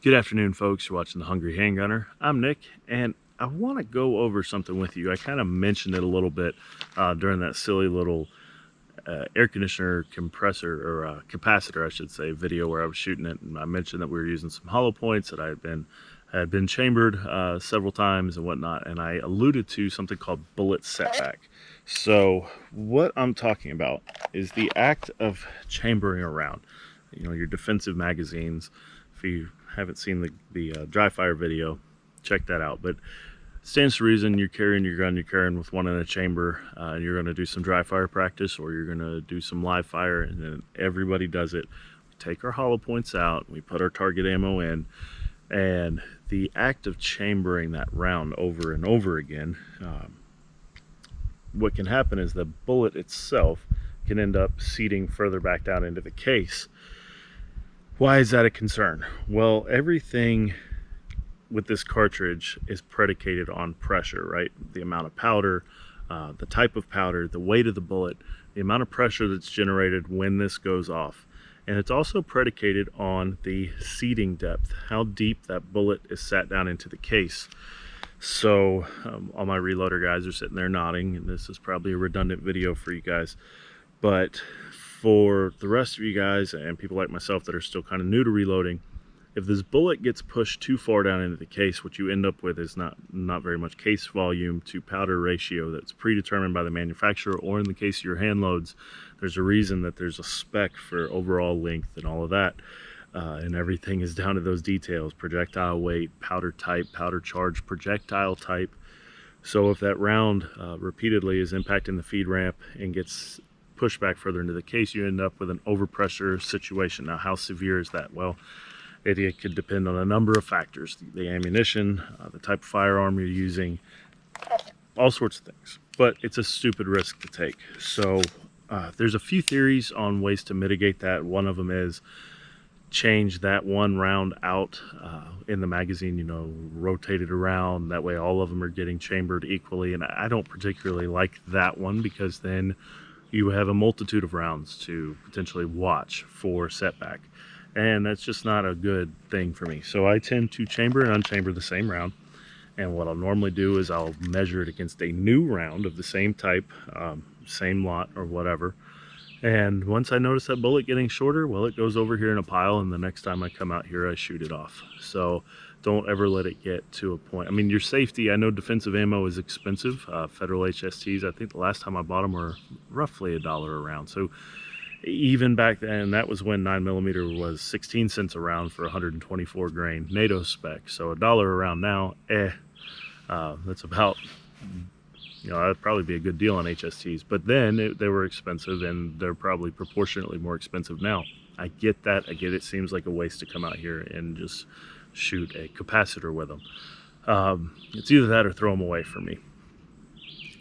Good afternoon, folks. You're watching The Hungry Handgunner. I'm Nick, and I want to go over something with you. I kind of mentioned it a little bit during that silly little air conditioner compressor, or capacitor, I should say, video where I was shooting it, and I mentioned that we were using some hollow points that had been chambered several times and whatnot, and I alluded to something called bullet setback. So what I'm talking about is the act of chambering around, your defensive magazines. If you haven't seen the dry fire video, check that out. But stands to reason you're carrying your gun, you're carrying with one in a chamber, and you're going to do some dry fire practice, or you're going to do some live fire, and then everybody does it. We take our hollow points out, we put our target ammo in, and the act of chambering that round over and over again, what can happen is the bullet itself can end up seating further back down into the case. Why is that a concern? Well, everything with this cartridge is predicated on pressure, right? The amount of powder, the type of powder, the weight of the bullet, the amount of pressure that's generated when this goes off. And it's also predicated on the seating depth, how deep that bullet is sat down into the case. So all my reloader guys are sitting there nodding, and this is probably a redundant video for you guys. But for the rest of you guys and people like myself that are still kind of new to reloading, if this bullet gets pushed too far down into the case, what you end up with is not very much case volume to powder ratio that's predetermined by the manufacturer, or in the case of your hand loads, there's a reason that there's a spec for overall length and all of that. And everything is down to those details: projectile weight, powder type, powder charge, projectile type. So if that round repeatedly is impacting the feed ramp and gets pushed back further into the case, you end up with an overpressure situation. Now, how severe is that? Well, it could depend on a number of factors: the ammunition, the type of firearm you're using, all sorts of things. But it's a stupid risk to take. So there's a few theories on ways to mitigate that. One of them is change that one round out in the magazine, rotate it around. That way all of them are getting chambered equally. And I don't particularly like that one, because then you have a multitude of rounds to potentially watch for setback. And that's just not a good thing for me. So I tend to chamber and unchamber the same round. And what I'll normally do is I'll measure it against a new round of the same type, same lot or whatever. And once I notice that bullet getting shorter, well, it goes over here in a pile, and the next time I come out here, I shoot it off. So don't ever let it get to a point. I mean, your safety, I know defensive ammo is expensive. Federal HSTs, I think the last time I bought them were roughly $1 a round. So even back then, that was when 9mm was 16 cents a round for 124 grain NATO spec. So $1 a round now, that's about, that'd probably be a good deal on HSTs. But then they were expensive, and they're probably proportionately more expensive now. I get that. I get it seems like a waste to come out here and just shoot a capacitor with them. It's either that or throw them away for me,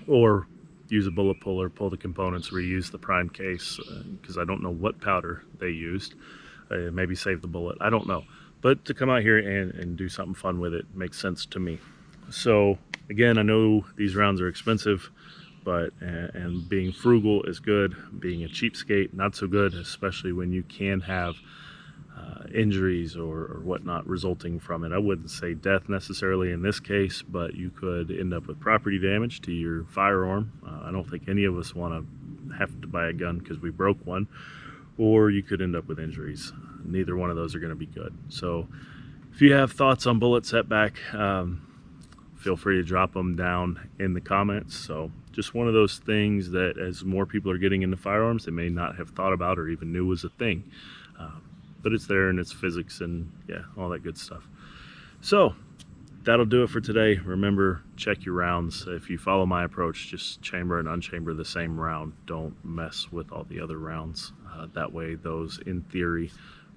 or use a bullet puller, pull the components, reuse the prime case, because I don't know what powder they used. Maybe save the bullet, I don't know. But to come out here and do something fun with it makes sense to me. So again, I know these rounds are expensive, but and being frugal is good. Being a cheapskate, not so good, especially when you can have injuries or whatnot resulting from it. I wouldn't say death necessarily in this case, but you could end up with property damage to your firearm. I don't think any of us want to have to buy a gun because we broke one, or you could end up with injuries. Neither one of those are going to be good. So if you have thoughts on bullet setback, feel free to drop them down in the comments. So just one of those things that as more people are getting into firearms, they may not have thought about or even knew was a thing. But it's there, and it's physics and all that good stuff. So that'll do it for today. Remember, check your rounds. If you follow my approach, just chamber and unchamber the same round. Don't mess with all the other rounds. That way those, in theory,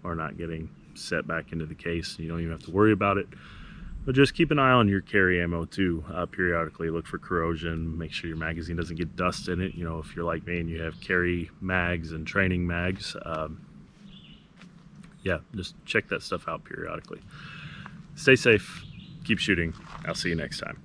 are not getting set back into the case. You don't even have to worry about it. But just keep an eye on your carry ammo too. Periodically look for corrosion. Make sure your magazine doesn't get dust in it. If you're like me and you have carry mags and training mags, just check that stuff out periodically. Stay safe, keep shooting. I'll see you next time.